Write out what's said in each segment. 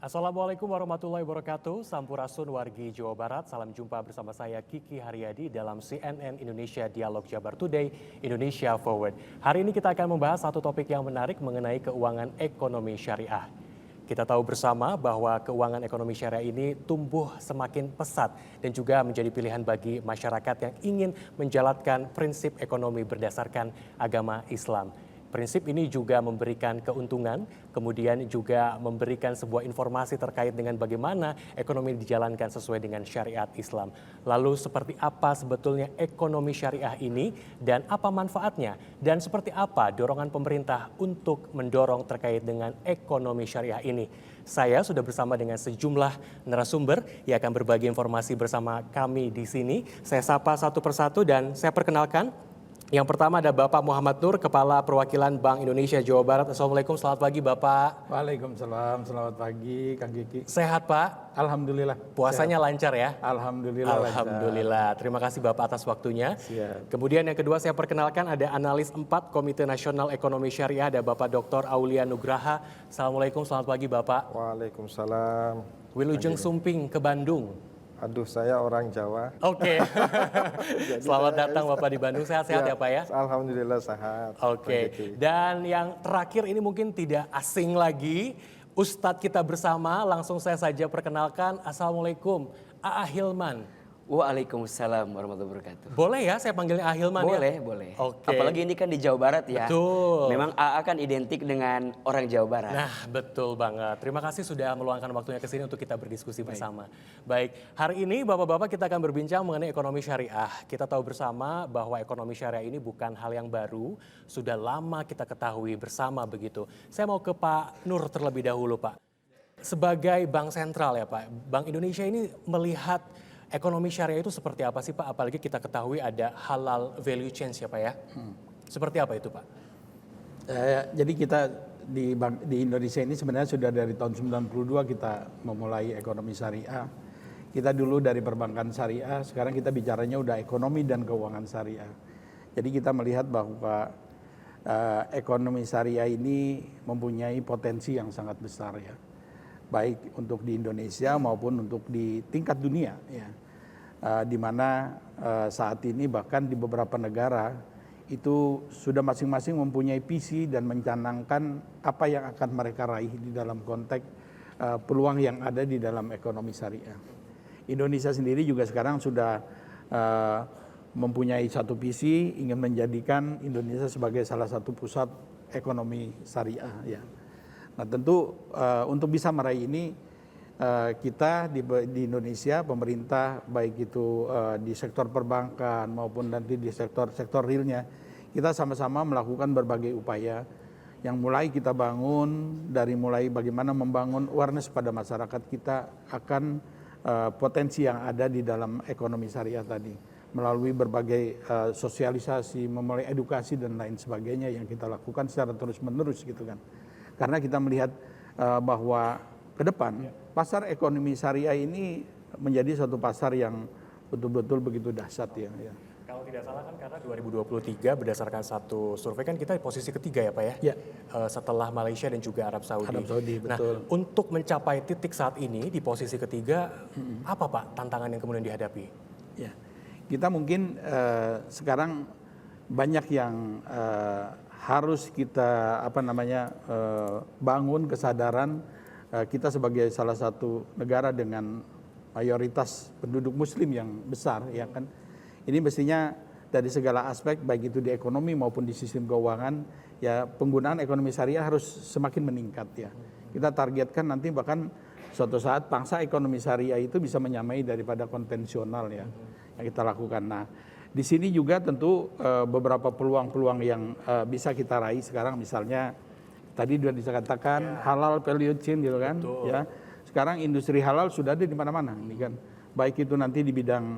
Assalamualaikum warahmatullahi wabarakatuh. Sampurasun wargi Jawa Barat. Salam jumpa bersama saya Kiki Haryadi dalam CNN Indonesia Dialog Jabar Today Indonesia Forward. Hari ini kita akan membahas satu topik yang menarik mengenai keuangan ekonomi syariah. Kita tahu bersama bahwa keuangan ekonomi syariah ini tumbuh semakin pesat dan juga menjadi pilihan bagi masyarakat yang ingin menjalankan prinsip ekonomi berdasarkan agama Islam. Prinsip ini juga memberikan keuntungan, kemudian juga memberikan sebuah informasi terkait dengan bagaimana ekonomi dijalankan sesuai dengan syariat Islam. Lalu seperti apa sebetulnya ekonomi syariah ini dan apa manfaatnya? Dan seperti apa dorongan pemerintah untuk mendorong terkait dengan ekonomi syariah ini? Saya sudah bersama dengan sejumlah narasumber yang akan berbagi informasi bersama kami di sini. Saya sapa satu persatu dan saya perkenalkan. Yang pertama ada Bapak Muhammad Nur, Kepala Perwakilan Bank Indonesia Jawa Barat. Assalamualaikum, selamat pagi Bapak. Waalaikumsalam, selamat pagi Kang Kiki. Sehat Pak? Alhamdulillah. Puasanya sehat. Lancar ya? Alhamdulillah. Alhamdulillah. Terima kasih Bapak atas waktunya. Siap. Kemudian yang kedua saya perkenalkan ada analis 4 Komite Nasional Ekonomi Syariah, ada Bapak Dr. Aulia Nugraha. Assalamualaikum, selamat pagi Bapak. Waalaikumsalam. Wilujeng Sumping ke Bandung. Aduh, saya orang Jawa. Oke. Selamat datang Bapak di Bandung. Sehat-sehat ya Pak ya? Alhamdulillah sehat. Oke. Dan yang terakhir ini mungkin tidak asing lagi. Ustadz kita bersama, langsung saya saja perkenalkan. Assalamualaikum, A.A. Hilman. Waalaikumsalam warahmatullahi wabarakatuh. Boleh ya saya panggilnya A. Hilman ya? Boleh, boleh. Oke. Apalagi ini kan di Jawa Barat ya. Betul. Memang AA kan identik dengan orang Jawa Barat. Nah, betul banget. Terima kasih sudah meluangkan waktunya ke sini untuk kita berdiskusi bersama. Baik, hari ini Bapak-Bapak kita akan berbincang mengenai ekonomi syariah. Kita tahu bersama bahwa ekonomi syariah ini bukan hal yang baru, sudah lama kita ketahui bersama begitu. Saya mau ke Pak Nur terlebih dahulu, Pak. Sebagai bank sentral ya, Pak, Bank Indonesia ini melihat ekonomi syariah itu seperti apa sih Pak? Apalagi kita ketahui ada halal value chain ya Pak ya? Seperti apa itu Pak? Jadi kita di Indonesia ini sebenarnya sudah dari tahun 92 kita memulai ekonomi syariah. Kita dulu dari perbankan syariah, sekarang kita bicaranya udah ekonomi dan keuangan syariah. Jadi kita melihat bahwa ekonomi syariah ini mempunyai potensi yang sangat besar ya. Baik untuk di Indonesia maupun untuk di tingkat dunia ya. Di mana saat ini bahkan di beberapa negara itu sudah masing-masing mempunyai visi dan mencanangkan apa yang akan mereka raih di dalam konteks peluang yang ada di dalam ekonomi syariah. Indonesia sendiri juga sekarang sudah mempunyai satu visi ingin menjadikan Indonesia sebagai salah satu pusat ekonomi syariah ya. Nah tentu untuk bisa meraih ini kita di Indonesia, pemerintah baik itu di sektor perbankan maupun nanti di sektor realnya, kita sama-sama melakukan berbagai upaya yang mulai kita bangun dari mulai bagaimana membangun awareness pada masyarakat kita akan potensi yang ada di dalam ekonomi syariah tadi melalui berbagai sosialisasi, memulai edukasi dan lain sebagainya yang kita lakukan secara terus-menerus gitu kan. Karena kita melihat bahwa ke depan pasar ekonomi syariah ini menjadi suatu pasar yang betul-betul begitu dahsyat ya. Kalau tidak salah kan karena 2023 berdasarkan satu survei kan kita di posisi ketiga ya Pak ya? Setelah Malaysia dan juga Arab Saudi. Betul. Nah untuk mencapai titik saat ini di posisi ketiga, apa Pak tantangan yang kemudian dihadapi? Ya, kita mungkin sekarang banyak yang harus kita bangun kesadaran kita sebagai salah satu negara dengan mayoritas penduduk muslim yang besar ya kan. Ini mestinya dari segala aspek baik itu di ekonomi maupun di sistem keuangan ya penggunaan ekonomi syariah harus semakin meningkat ya. Kita targetkan nanti bahkan suatu saat pangsa ekonomi syariah itu bisa menyamai daripada konvensional ya yang kita lakukan. Nah, di sini juga tentu beberapa peluang-peluang yang bisa kita raih sekarang misalnya tadi sudah dikatakan halal value chain gitu kan. Betul. Ya. Sekarang industri halal sudah ada di mana-mana ini kan. Baik itu nanti di bidang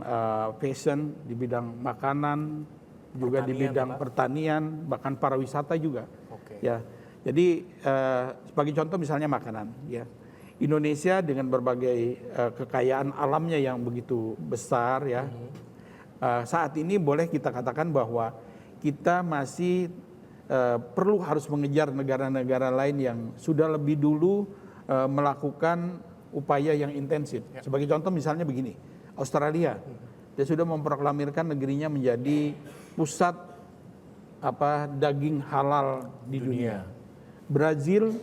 fashion, di bidang makanan, juga di bidang pertanian, bahkan pariwisata juga. Okay. Ya. Jadi sebagai contoh misalnya makanan ya. Indonesia dengan berbagai kekayaan alamnya yang begitu besar ya. Saat ini boleh kita katakan bahwa kita masih perlu harus mengejar negara-negara lain yang sudah lebih dulu melakukan upaya yang intensif. Sebagai contoh misalnya begini, Australia dia sudah memproklamirkan negerinya menjadi pusat daging halal di dunia. Brazil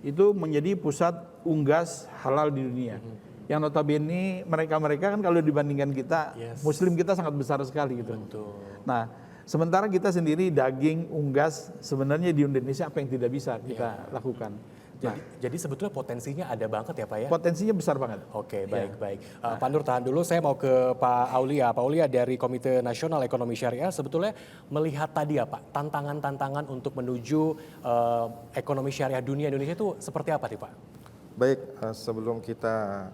itu menjadi pusat unggas halal di dunia. Yang notabene mereka kan kalau dibandingkan kita, Muslim kita sangat besar sekali gitu. Betul. Nah, sementara kita sendiri daging unggas sebenarnya di Indonesia apa yang tidak bisa kita lakukan. Jadi sebetulnya potensinya ada banget ya Pak ya? Potensinya besar banget. Oke, baik. Pak Nur tahan dulu, saya mau ke Pak Aulia. Pak Aulia dari Komite Nasional Ekonomi Syariah sebetulnya melihat tadi ya Pak, tantangan-tantangan untuk menuju ekonomi syariah dunia Indonesia itu seperti apa nih Pak? Baik, sebelum kita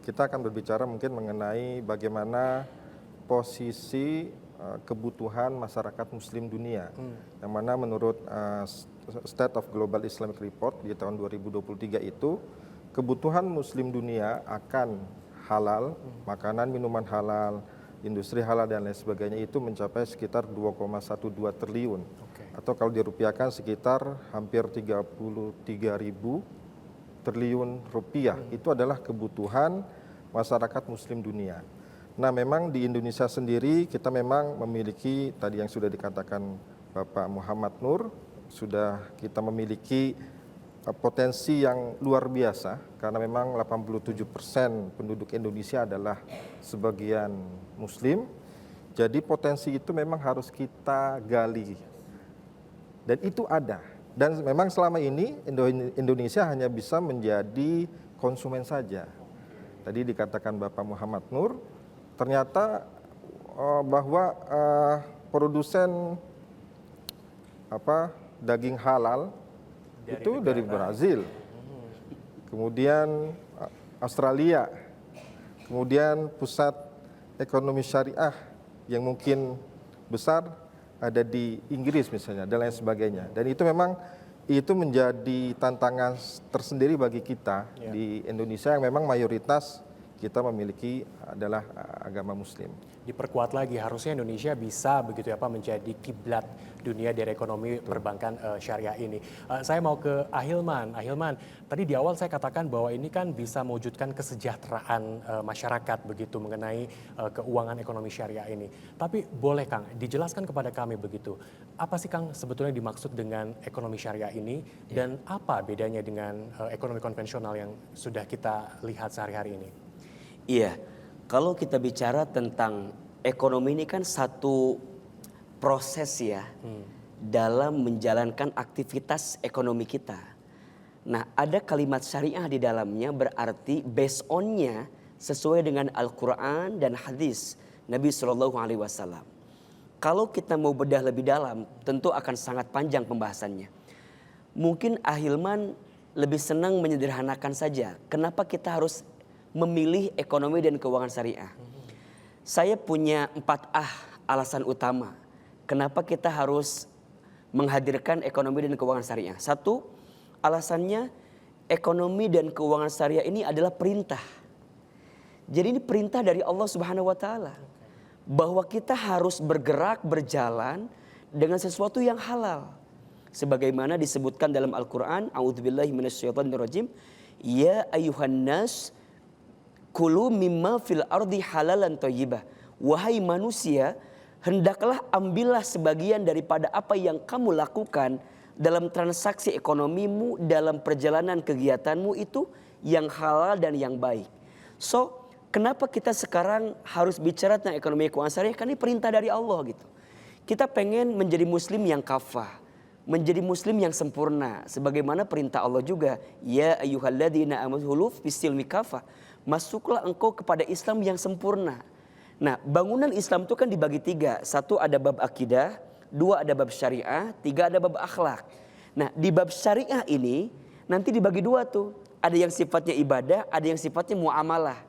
akan berbicara mungkin mengenai bagaimana posisi kebutuhan masyarakat Muslim dunia, yang mana menurut State of Global Islamic Report di tahun 2023 itu kebutuhan Muslim dunia akan halal, makanan minuman halal, industri halal dan lain sebagainya itu mencapai sekitar 2,12 triliun, atau kalau dirupiahkan sekitar hampir 33.000 triliun rupiah. Itu adalah kebutuhan masyarakat Muslim dunia. Nah, memang di Indonesia sendiri kita memang memiliki tadi yang sudah dikatakan Bapak Muhammad Nur, sudah kita memiliki potensi yang luar biasa karena memang 87% penduduk Indonesia adalah sebagian Muslim. Jadi potensi itu memang harus kita gali. Dan itu ada. Dan memang selama ini Indonesia hanya bisa menjadi konsumen saja. Tadi dikatakan Bapak Muhammad Nur, ternyata bahwa produsen daging halal itu dari Brazil, kemudian Australia, kemudian pusat ekonomi syariah yang mungkin besar ada di Inggris misalnya dan lain sebagainya. Dan itu memang menjadi tantangan tersendiri bagi kita di Indonesia yang memang mayoritas kita memiliki adalah agama Muslim. Diperkuat lagi, harusnya Indonesia bisa begitu ya Pak menjadi kiblat dunia dari ekonomi perbankan syariah ini. Saya mau ke Ahilman. Ahilman, tadi di awal saya katakan bahwa ini kan bisa mewujudkan kesejahteraan masyarakat begitu mengenai keuangan ekonomi syariah ini. Tapi boleh Kang, dijelaskan kepada kami begitu, apa sih Kang sebetulnya dimaksud dengan ekonomi syariah ini dan apa bedanya dengan ekonomi konvensional yang sudah kita lihat sehari-hari ini? Iya, kalau kita bicara tentang ekonomi ini kan satu proses ya dalam menjalankan aktivitas ekonomi kita. Nah, ada kalimat syariah di dalamnya berarti based on-nya sesuai dengan Al-Quran dan hadis Nabi SAW. Kalau kita mau bedah lebih dalam, tentu akan sangat panjang pembahasannya. Mungkin Ahilman lebih senang menyederhanakan saja. Kenapa kita harus memilih ekonomi dan keuangan syariah? Saya punya 4 alasan utama kenapa kita harus menghadirkan ekonomi dan keuangan syariah. 1, alasannya ekonomi dan keuangan syariah ini adalah perintah. Jadi ini perintah dari Allah Subhanahu wa taala bahwa kita harus bergerak berjalan dengan sesuatu yang halal. Sebagaimana disebutkan dalam Al-Qur'an, a'udzubillahi minasyaitonirrajim, ya ayyuhan nas kulu mimma fil ardi halalan thayyibah. Wahai manusia, hendaklah ambillah sebagian daripada apa yang kamu lakukan dalam transaksi ekonomimu, dalam perjalanan kegiatanmu itu yang halal dan yang baik. So, kenapa kita sekarang harus bicara tentang ekonomi keuangan syariah? Karena ini perintah dari Allah gitu. Kita pengen menjadi muslim yang kafah, menjadi muslim yang sempurna. Sebagaimana perintah Allah juga, ya ayyuhalladzina amanu fis-silmi kafah. Masuklah engkau kepada Islam yang sempurna. Nah, bangunan Islam itu kan dibagi 3. 1 ada bab akidah, 2 ada bab syariah, 3 ada bab akhlak. Nah, di bab syariah ini nanti dibagi 2 tuh. Ada yang sifatnya ibadah, ada yang sifatnya muamalah.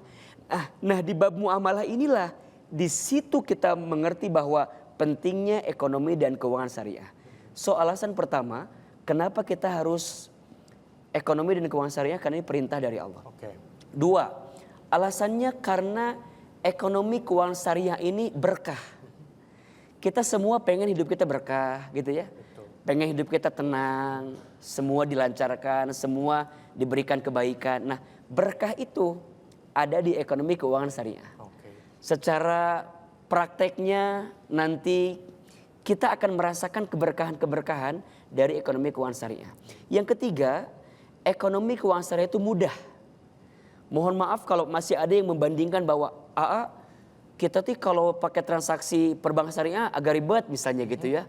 Nah, di bab muamalah inilah di situ kita mengerti bahwa pentingnya ekonomi dan keuangan syariah. So, alasan pertama, kenapa kita harus ekonomi dan keuangan syariah? Karena ini perintah dari Allah. 2, alasannya karena ekonomi keuangan syariah ini berkah. Kita semua pengen hidup kita berkah gitu ya. pengen hidup kita tenang, semua dilancarkan, semua diberikan kebaikan. Nah, berkah itu ada di ekonomi keuangan syariah. Secara prakteknya nanti kita akan merasakan keberkahan-keberkahan dari ekonomi keuangan syariah. Yang ketiga, ekonomi keuangan syariah itu mudah. Mohon maaf kalau masih ada yang membandingkan bahwa kita tuh kalau pakai transaksi perbankan syariah agak ribet misalnya gitu ya.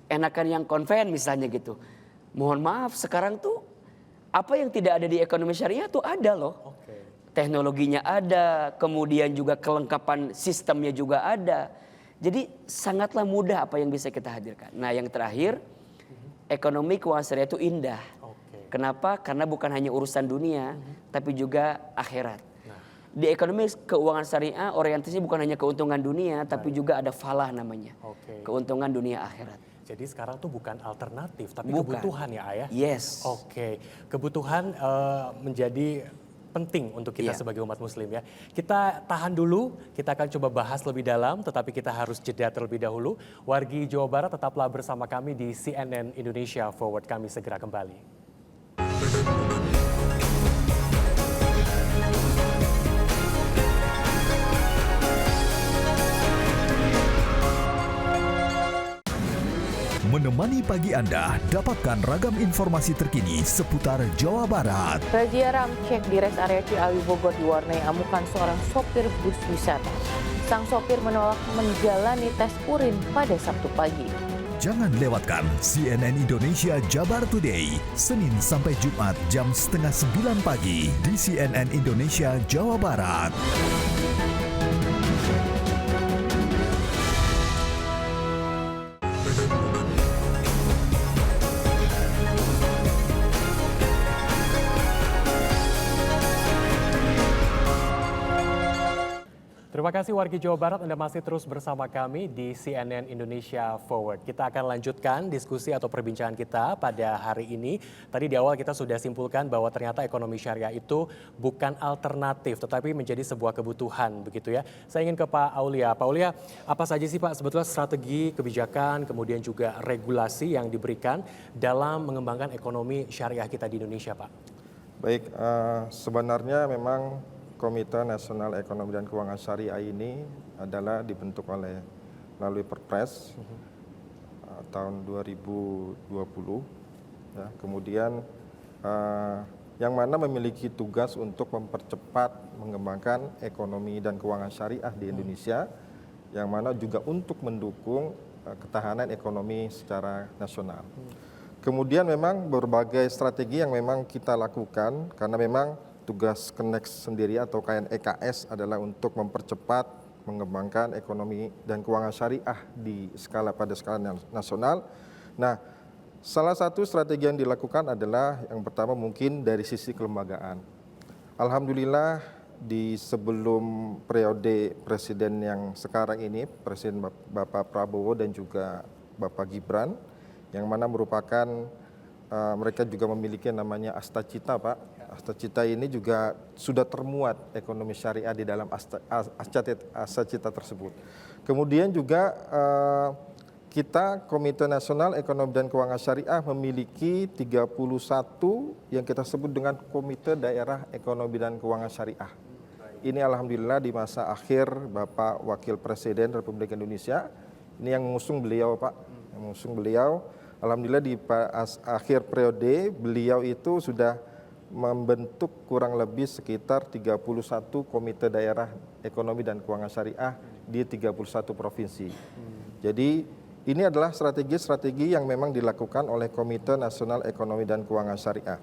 Enakan yang konven misalnya gitu. Mohon maaf, sekarang tuh apa yang tidak ada di ekonomi syariah tuh ada loh. Teknologinya ada, kemudian juga kelengkapan sistemnya juga ada. Jadi sangatlah mudah apa yang bisa kita hadirkan. Nah, yang terakhir, ekonomi keuangan syariah itu indah. Kenapa? Karena bukan hanya urusan dunia, tapi juga akhirat. Di ekonomi keuangan syariah orientasinya bukan hanya keuntungan dunia, tapi juga ada falah namanya. Keuntungan dunia akhirat. Jadi sekarang tuh bukan alternatif, tapi Bukan. kebutuhan ya Ayah? Yes. Kebutuhan menjadi penting untuk kita Iya. sebagai umat muslim ya. Kita tahan dulu, kita akan coba bahas lebih dalam, tetapi kita harus jeda terlebih dahulu. Wargi Jawa Barat tetaplah bersama kami di CNN Indonesia Forward. Kami segera kembali. Menemani pagi Anda, dapatkan ragam informasi terkini seputar Jawa Barat. Razia ramcek di res area Ciawi Bogor diwarnai amukan seorang sopir bus wisata. Sang sopir menolak menjalani tes urin pada Sabtu pagi. Jangan lewatkan CNN Indonesia Jabar Today, Senin sampai Jumat jam setengah 9 pagi di CNN Indonesia Jawa Barat. Terima kasih wargi Jawa Barat, Anda masih terus bersama kami di CNN Indonesia Forward. Kita akan lanjutkan diskusi atau perbincangan kita pada hari ini. Tadi di awal kita sudah simpulkan bahwa ternyata ekonomi syariah itu bukan alternatif, tetapi menjadi sebuah kebutuhan begitu ya. Saya ingin ke Pak Aulia. Pak Aulia, apa saja sih Pak sebetulnya strategi, kebijakan, kemudian juga regulasi yang diberikan dalam mengembangkan ekonomi syariah kita di Indonesia Pak? Baik, sebenarnya memang Komite Nasional Ekonomi dan Keuangan Syariah ini adalah dibentuk melalui Perpres tahun 2020. Ya, kemudian yang mana memiliki tugas untuk mempercepat mengembangkan ekonomi dan keuangan syariah di Indonesia, yang mana juga untuk mendukung ketahanan ekonomi secara nasional. Kemudian memang berbagai strategi yang memang kita lakukan karena memang tugas KNEX sendiri atau KNEKS adalah untuk mempercepat mengembangkan ekonomi dan keuangan syariah pada skala nasional. Nah, salah satu strategi yang dilakukan adalah yang pertama mungkin dari sisi kelembagaan. Alhamdulillah di sebelum periode presiden yang sekarang ini, Presiden Bapak Prabowo dan juga Bapak Gibran, yang mana merupakan mereka juga memiliki namanya Astacita Pak. Astacita ini juga sudah termuat ekonomi syariah di dalam Astacita tersebut. Kemudian juga kita Komite Nasional Ekonomi dan Keuangan Syariah memiliki 31 yang kita sebut dengan Komite Daerah Ekonomi dan Keuangan Syariah. Ini alhamdulillah di masa akhir Bapak Wakil Presiden Republik Indonesia, ini yang mengusung beliau Pak, yang mengusung beliau. Alhamdulillah di akhir periode beliau itu sudah membentuk kurang lebih sekitar 31 komite daerah ekonomi dan keuangan syariah di 31 provinsi. Jadi ini adalah strategi-strategi yang memang dilakukan oleh Komite Nasional Ekonomi dan Keuangan Syariah.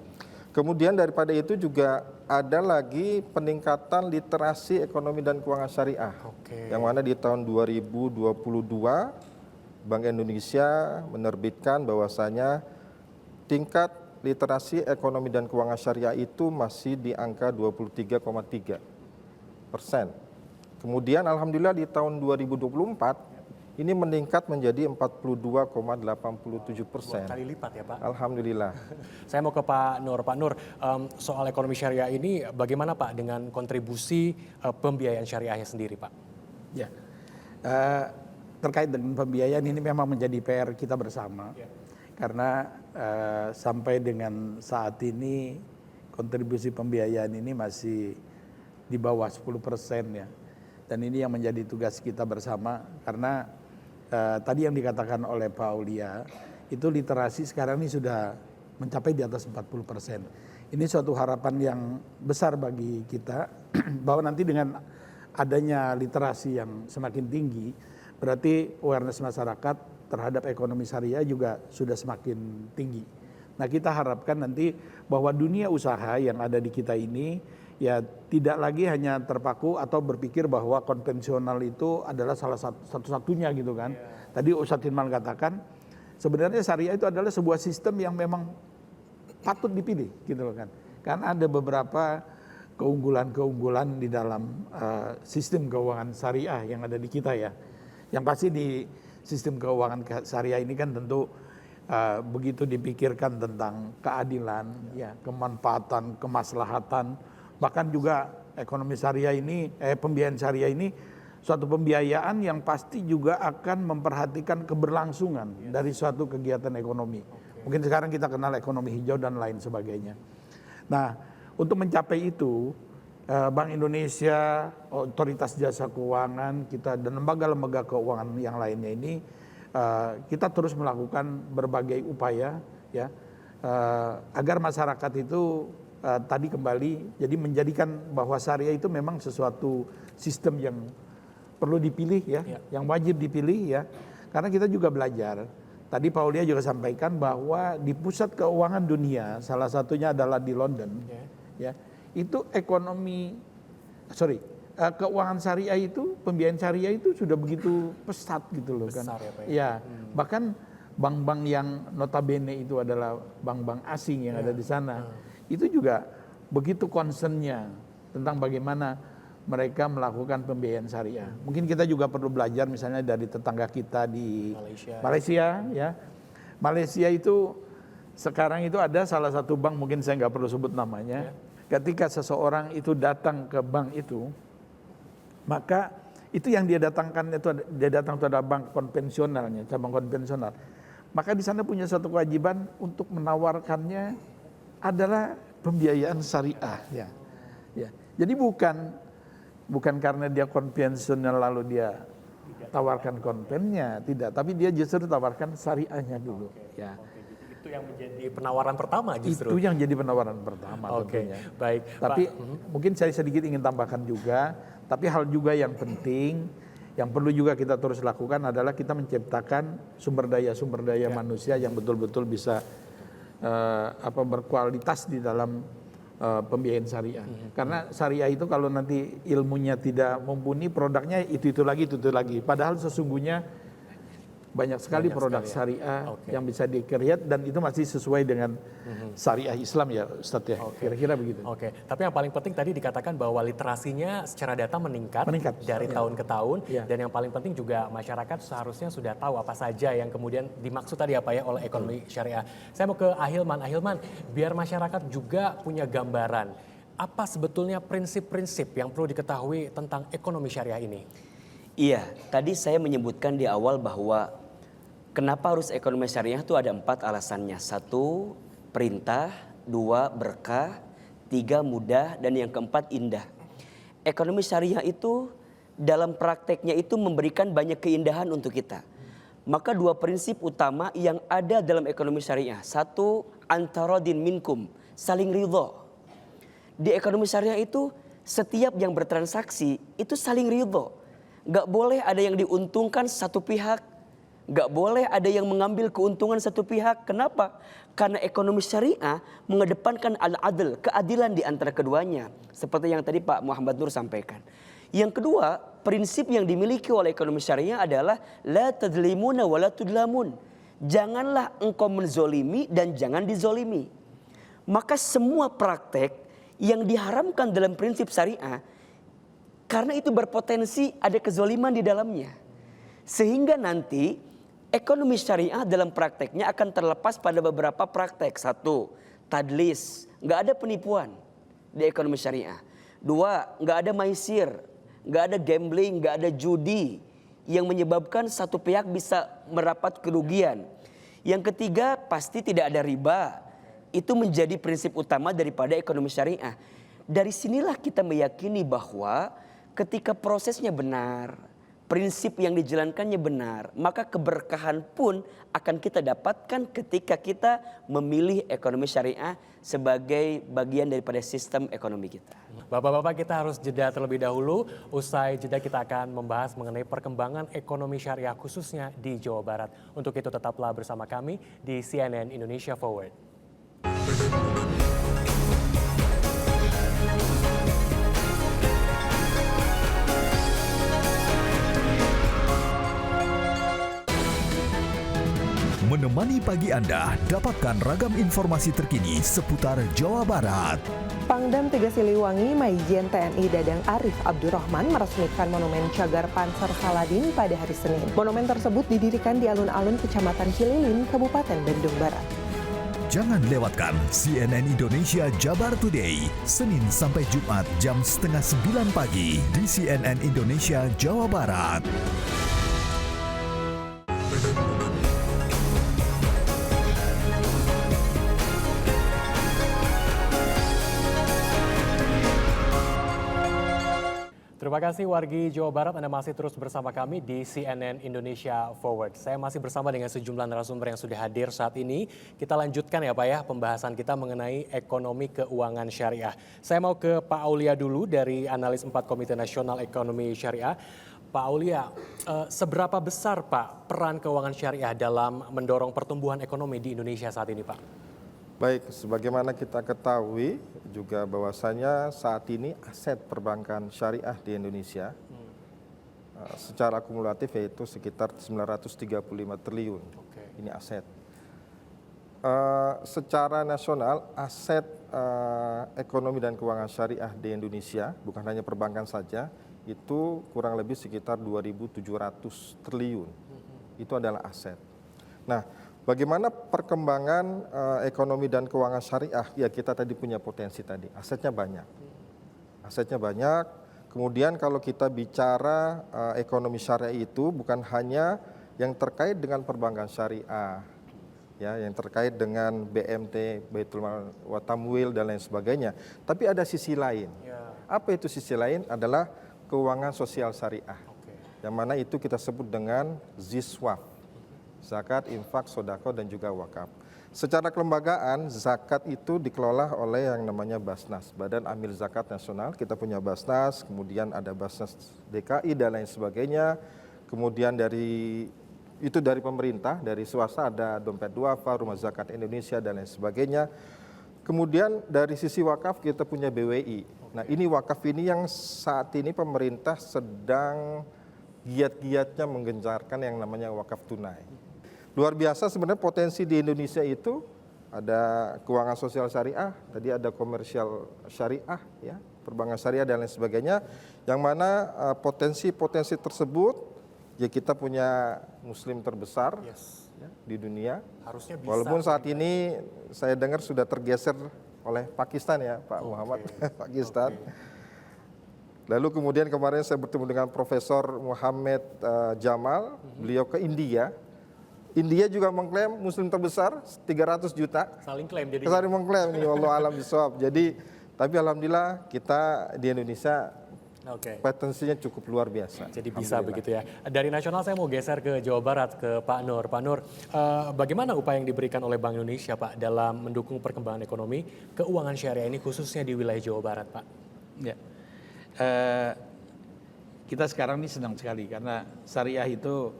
Kemudian daripada itu juga ada lagi peningkatan literasi ekonomi dan keuangan syariah. Yang mana di tahun 2022 Bank Indonesia menerbitkan bahwasanya tingkat literasi ekonomi dan keuangan syariah itu masih di angka 23,3%. Kemudian alhamdulillah di tahun 2024 ini meningkat menjadi 42,87%. 2 kali lipat ya Pak? Alhamdulillah. Saya mau ke Pak Nur. Pak Nur, soal ekonomi syariah ini bagaimana Pak dengan kontribusi pembiayaan syariahnya sendiri Pak? Ya, terkait dengan pembiayaan ini memang menjadi PR kita bersama. karena sampai dengan saat ini kontribusi pembiayaan ini masih di bawah 10% ya. Dan ini yang menjadi tugas kita bersama, karena tadi yang dikatakan oleh Pak Aulia, itu literasi sekarang ini sudah mencapai di atas 40%. Ini suatu harapan yang besar bagi kita, bahwa nanti dengan adanya literasi yang semakin tinggi, berarti awareness masyarakat terhadap ekonomi syariah juga sudah semakin tinggi. Nah, kita harapkan nanti bahwa dunia usaha yang ada di kita ini ya tidak lagi hanya terpaku atau berpikir bahwa konvensional itu adalah salah satu-satunya gitu kan. Tadi Ustadz Hilman katakan sebenarnya syariah itu adalah sebuah sistem yang memang patut dipilih gitu loh kan. Karena ada beberapa keunggulan-keunggulan di dalam sistem keuangan syariah yang ada di kita ya. Yang pasti di sistem keuangan syariah ini kan tentu begitu dipikirkan tentang keadilan, ya, kemanfaatan, kemaslahatan, bahkan juga ekonomi syariah ini, pembiayaan syariah ini suatu pembiayaan yang pasti juga akan memperhatikan keberlangsungan dari suatu kegiatan ekonomi. Mungkin sekarang kita kenal ekonomi hijau dan lain sebagainya. Nah, untuk mencapai itu, Bank Indonesia, Otoritas Jasa Keuangan kita dan lembaga-lembaga keuangan yang lainnya ini kita terus melakukan berbagai upaya ya agar masyarakat itu tadi kembali jadi menjadikan bahwa syariah itu memang sesuatu sistem yang perlu dipilih ya, yang wajib dipilih ya. Karena kita juga belajar. Tadi Pak Aulia juga sampaikan bahwa di pusat keuangan dunia, salah satunya adalah di London, ya, itu keuangan syariah itu, pembiayaan syariah itu sudah begitu pesat gitu loh kan. Ya, bahkan bank-bank yang notabene itu adalah bank-bank asing yang ada di sana, itu juga begitu concernnya tentang bagaimana mereka melakukan pembiayaan syariah. Mungkin kita juga perlu belajar misalnya dari tetangga kita di Malaysia ya. Malaysia itu sekarang itu ada salah satu bank, mungkin saya nggak perlu sebut namanya. Ketika seseorang itu datang ke bank itu, maka itu yang dia datangkan itu adalah bank konvensionalnya, cabang konvensional. Maka di sana punya suatu kewajiban untuk menawarkannya adalah pembiayaan syariah ya. Ya. Jadi bukan karena dia konvensional lalu dia tawarkan konvennya, tidak, tapi dia justru tawarkan syariahnya dulu. Ya. Itu yang menjadi penawaran pertama justru. Itu yang jadi penawaran pertama tentunya. Baik. Tapi mungkin saya sedikit ingin tambahkan juga, tapi hal juga yang penting, yang perlu juga kita terus lakukan adalah kita menciptakan sumber daya manusia yang betul-betul bisa berkualitas di dalam pembiayaan syariah. Karena syariah itu kalau nanti ilmunya tidak mumpuni, produknya itu lagi. Padahal sesungguhnya banyak sekali produk syariah yang bisa di-create dan itu masih sesuai dengan syariah Islam ya Ustadz ya. Kira-kira begitu. Oke, tapi yang paling penting tadi dikatakan bahwa literasinya secara data meningkat dari tahun ke tahun dan yang paling penting juga masyarakat seharusnya sudah tahu apa saja yang kemudian dimaksud tadi apa ya oleh ekonomi syariah. Saya mau ke Ahilman, biar masyarakat juga punya gambaran apa sebetulnya prinsip-prinsip yang perlu diketahui tentang ekonomi syariah ini. Iya, tadi saya menyebutkan di awal bahwa kenapa harus ekonomi syariah itu ada 4 alasannya. 1, perintah. 2, berkah. 3, mudah. Dan yang keempat, indah. Ekonomi syariah itu dalam prakteknya itu memberikan banyak keindahan untuk kita. Maka 2 prinsip utama yang ada dalam ekonomi syariah. 1, antaradin minkum, saling ridho. Di ekonomi syariah itu setiap yang bertransaksi itu saling ridho. Gak boleh ada yang diuntungkan satu pihak, gak boleh ada yang mengambil keuntungan satu pihak. Kenapa? Karena ekonomi syariah mengedepankan al-adl, keadilan di antara keduanya. Seperti yang tadi Pak Muhammad Nur sampaikan. Yang kedua, prinsip yang dimiliki oleh ekonomi syariah adalah la tadlimuna wa la tudlamun. Janganlah engkau menzolimi dan jangan dizolimi. Maka semua praktek yang diharamkan dalam prinsip syariah, karena itu berpotensi ada kezoliman di dalamnya. Sehingga nanti ekonomi syariah dalam prakteknya akan terlepas pada beberapa praktek. 1, tadlis, gak ada penipuan di ekonomi syariah. 2, gak ada maisir, gak ada gambling, gak ada judi yang menyebabkan satu pihak bisa merapat kerugian. Yang ketiga, pasti tidak ada riba. Itu menjadi prinsip utama daripada ekonomi syariah. Dari sinilah kita meyakini bahwa ketika prosesnya benar, prinsip yang dijalankannya benar, maka keberkahan pun akan kita dapatkan ketika kita memilih ekonomi syariah sebagai bagian daripada sistem ekonomi kita. Bapak-bapak, kita harus jeda terlebih dahulu. Usai jeda kita akan membahas mengenai perkembangan ekonomi syariah khususnya di Jawa Barat. Untuk itu tetaplah bersama kami di CNN Indonesia Forward. Menemani pagi Anda, dapatkan ragam informasi terkini seputar Jawa Barat. Pangdam 3 Siliwangi Majen TNI Dadang Arif Abdurrahman meresmikan Monumen Cagar Panser Saladin pada hari Senin. Monumen tersebut didirikan di alun-alun Kecamatan Cililin, Kabupaten Bandung Barat. Jangan lewatkan CNN Indonesia Jabar Today, Senin sampai Jumat jam 8:30 pagi di CNN Indonesia Jawa Barat. Terima kasih wargi Jawa Barat, Anda masih terus bersama kami di CNN Indonesia Forward. Saya masih bersama dengan sejumlah narasumber yang sudah hadir saat ini. Kita lanjutkan ya Pak ya pembahasan kita mengenai ekonomi keuangan syariah. Saya mau ke Pak Aulia dulu dari analis 4 Komite Nasional Ekonomi Syariah. Pak Aulia, seberapa besar Pak peran keuangan syariah dalam mendorong pertumbuhan ekonomi di Indonesia saat ini Pak? Baik, sebagaimana kita ketahui juga bahwasanya saat ini aset perbankan syariah di Indonesia secara akumulatif yaitu sekitar 935 triliun. Ini aset. Secara nasional aset ekonomi dan keuangan syariah di Indonesia bukan hanya perbankan saja itu kurang lebih sekitar 2.700 triliun. Itu adalah aset. Nah, bagaimana perkembangan ekonomi dan keuangan syariah? Ya kita tadi punya potensi tadi, asetnya banyak. Asetnya banyak, kemudian kalau kita bicara ekonomi syariah itu bukan hanya yang terkait dengan perbankan syariah, ya, yang terkait dengan BMT, Baitul Mal wa Tamwil dan lain sebagainya. Tapi ada sisi lain. Apa itu sisi lain? Adalah keuangan sosial syariah. Yang mana itu kita sebut dengan ZISWAP. Zakat, infak, sodako, dan juga wakaf. Secara kelembagaan, zakat itu dikelola oleh yang namanya Basnas, Badan Amil Zakat Nasional. Kita punya Basnas, kemudian ada Basnas DKI dan lain sebagainya. Kemudian dari pemerintah, dari swasta ada Dompet Duafa, Rumah Zakat Indonesia dan lain sebagainya. Kemudian dari sisi wakaf kita punya BWI. Nah ini wakaf ini yang saat ini pemerintah sedang giat-giatnya menggencarkan yang namanya wakaf tunai. Luar biasa sebenarnya potensi di Indonesia itu ada keuangan sosial syariah, tadi ada komersial syariah, ya, perbankan syariah dan lain sebagainya. Yang mana potensi-potensi tersebut, ya kita punya Muslim terbesar ya, di dunia. Harusnya bisa. Walaupun saat ini saya dengar sudah tergeser oleh Pakistan ya, Pak Muhammad, Pakistan. Lalu kemudian kemarin saya bertemu dengan Profesor Muhammad Jamal, beliau ke India. India juga mengklaim Muslim terbesar 300 juta. Saling klaim jadi. Saling mengklaim nih, wallahu alam bisawab. Jadi, tapi alhamdulillah kita di Indonesia potensinya cukup luar biasa. Jadi bisa begitu ya. Dari nasional saya mau geser ke Jawa Barat ke Pak Nur. Pak Nur, bagaimana upaya yang diberikan oleh Bank Indonesia Pak dalam mendukung perkembangan ekonomi keuangan syariah ini khususnya di wilayah Jawa Barat Pak? Ya. Kita sekarang ini senang sekali karena syariah itu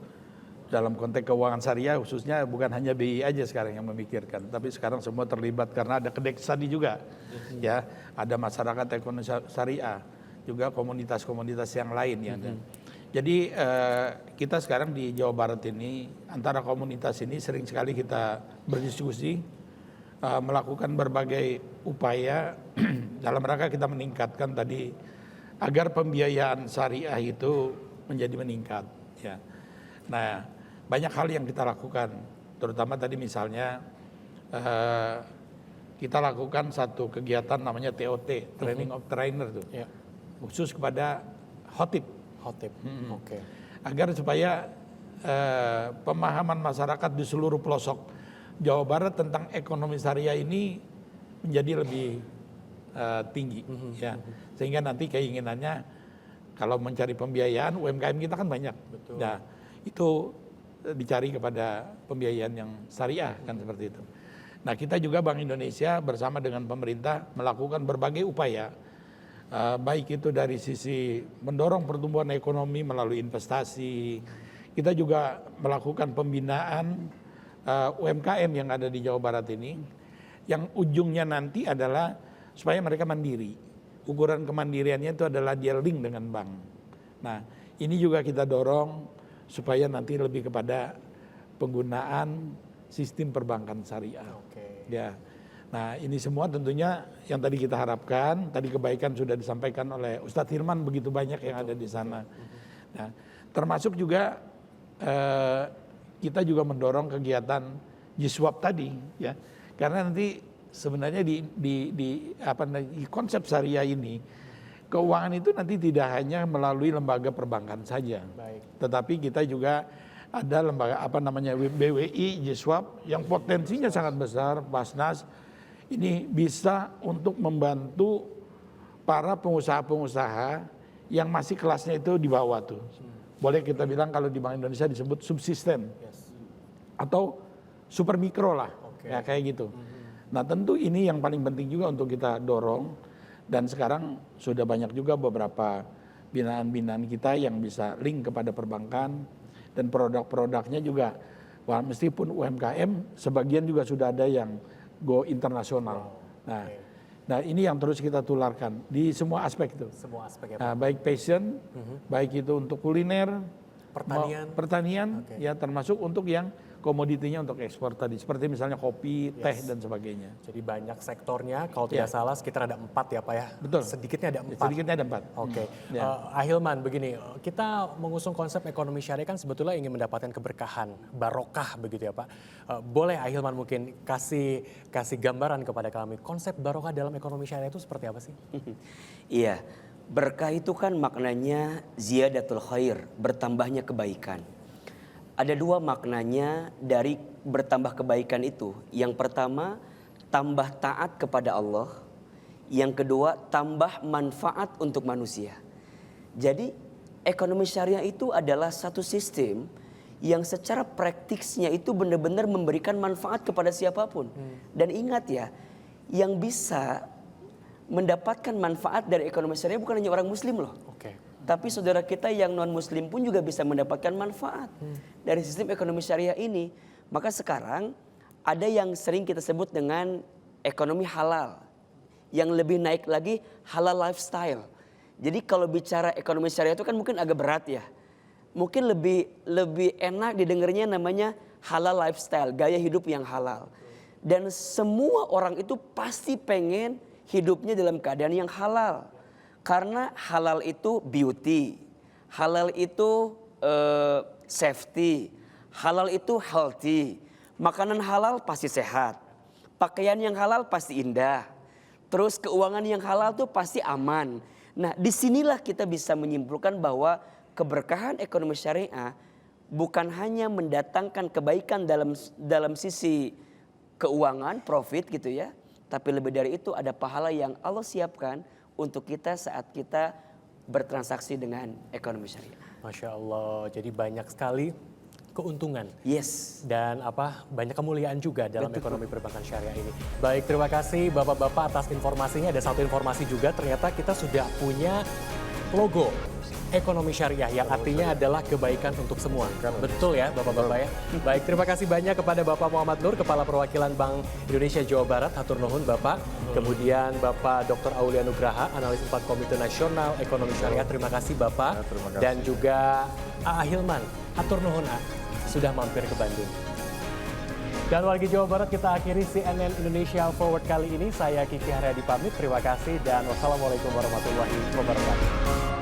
dalam konteks keuangan syariah khususnya bukan hanya BI aja sekarang yang memikirkan, tapi sekarang semua terlibat karena ada kedek tadi juga, ya, ada masyarakat ekonomi syariah, juga komunitas-komunitas yang lain ya. Jadi kita sekarang di Jawa Barat ini antara komunitas ini sering sekali kita berdiskusi, melakukan berbagai upaya dalam rangka kita meningkatkan tadi agar pembiayaan syariah itu menjadi meningkat, ya. Nah, banyak hal yang kita lakukan, terutama tadi misalnya kita lakukan satu kegiatan namanya TOT, Training of Trainer tuh, khusus kepada khotib. Agar supaya pemahaman masyarakat di seluruh pelosok Jawa Barat tentang ekonomi syariah ini menjadi lebih tinggi, ya. Sehingga nanti keinginannya kalau mencari pembiayaan UMKM kita kan banyak. Betul. Nah, itu dicari kepada pembiayaan yang syariah kan seperti itu. Nah, kita juga Bank Indonesia bersama dengan pemerintah melakukan berbagai upaya, baik itu dari sisi mendorong pertumbuhan ekonomi melalui investasi. Kita juga melakukan pembinaan UMKM yang ada di Jawa Barat ini, yang ujungnya nanti adalah supaya mereka mandiri. Ukuran kemandiriannya itu adalah dia link dengan bank. Nah, ini juga kita dorong supaya nanti lebih kepada penggunaan sistem perbankan syariah. Oke. Ya. Nah, ini semua tentunya yang tadi kita harapkan, tadi kebaikan sudah disampaikan oleh Ustadz Hilman, begitu banyak yang ada di sana. Nah, termasuk juga kita juga mendorong kegiatan Jiswab tadi, ya. Karena nanti sebenarnya di konsep syariah ini, keuangan itu nanti tidak hanya melalui lembaga perbankan saja. Baik. Tetapi kita juga ada lembaga BWI, Jiswab yang potensinya sangat besar, Basnas ini bisa untuk membantu para pengusaha-pengusaha yang masih kelasnya itu di bawah tuh. Boleh kita bilang kalau di Bank Indonesia disebut subsisten. Yes. Atau super mikro lah, Oke. ya kayak gitu. Nah, tentu ini yang paling penting juga untuk kita dorong, dan sekarang sudah banyak juga beberapa binaan-binaan kita yang bisa link kepada perbankan, dan produk-produknya juga, wah, meskipun UMKM sebagian juga sudah ada yang go internasional. Nah, ini yang terus kita tularkan di semua aspek itu. Semua aspek ya, Pak. Nah, baik passion, baik itu untuk kuliner, pertanian, Oke. ya termasuk untuk yang komoditinya untuk ekspor tadi, seperti misalnya kopi, teh, dan sebagainya. Jadi banyak sektornya, kalau tidak salah sekitar ada 4 ya Pak ya? Betul. Sedikitnya ada 4. Sedikitnya ada 4. Oke, Ya. Ahilman begini, kita mengusung konsep ekonomi syariah kan sebetulnya ingin mendapatkan keberkahan, barokah begitu ya Pak. Boleh Ahilman mungkin kasih gambaran kepada kami, konsep barokah dalam ekonomi syariah itu seperti apa sih? Iya, berkah itu kan maknanya ziyadatul khair, bertambahnya kebaikan. Ada 2 maknanya dari bertambah kebaikan itu. Yang pertama, tambah taat kepada Allah. Yang kedua, tambah manfaat untuk manusia. Jadi ekonomi syariah itu adalah satu sistem yang secara praktiknya itu benar-benar memberikan manfaat kepada siapapun. Dan ingat ya, yang bisa mendapatkan manfaat dari ekonomi syariah bukan hanya orang muslim loh. Oke. Tapi saudara kita yang non-muslim pun juga bisa mendapatkan manfaat dari sistem ekonomi syariah ini. Maka sekarang ada yang sering kita sebut dengan ekonomi halal. Yang lebih naik lagi halal lifestyle. Jadi kalau bicara ekonomi syariah itu kan mungkin agak berat ya. Mungkin lebih enak didengarnya namanya halal lifestyle, gaya hidup yang halal. Dan semua orang itu pasti pengen hidupnya dalam keadaan yang halal. Karena halal itu beauty, halal itu safety, halal itu healthy. Makanan halal pasti sehat, pakaian yang halal pasti indah, terus keuangan yang halal tuh pasti aman. Nah, disinilah kita bisa menyimpulkan bahwa keberkahan ekonomi syariah bukan hanya mendatangkan kebaikan dalam sisi keuangan, profit gitu ya, tapi lebih dari itu ada pahala yang Allah siapkan untuk kita saat kita bertransaksi dengan ekonomi syariah. Masya Allah, jadi banyak sekali keuntungan. Yes. Dan banyak kemuliaan juga dalam ekonomi perbankan syariah ini. Baik, terima kasih Bapak-Bapak atas informasinya. Ada satu informasi juga, ternyata kita sudah punya logo ekonomi syariah yang artinya adalah kebaikan untuk semua. Betul ya Bapak-Bapak ya? Baik, terima kasih banyak kepada Bapak Muhammad Nur, Kepala Perwakilan Bank Indonesia Jawa Barat. Hatur nuhun Bapak. Kemudian Bapak Dr. Aulia Nugraha, Analis 4 Komite Nasional Ekonomi Syariah. Terima kasih Bapak. terima kasih. Dan juga Ahilman, hatur nuhun sudah mampir ke Bandung. Dan warga Jawa Barat, kita akhiri CNN Indonesia Forward kali ini. Saya Kiki Haryadi pamit. Terima kasih dan wassalamualaikum warahmatullahi wabarakatuh.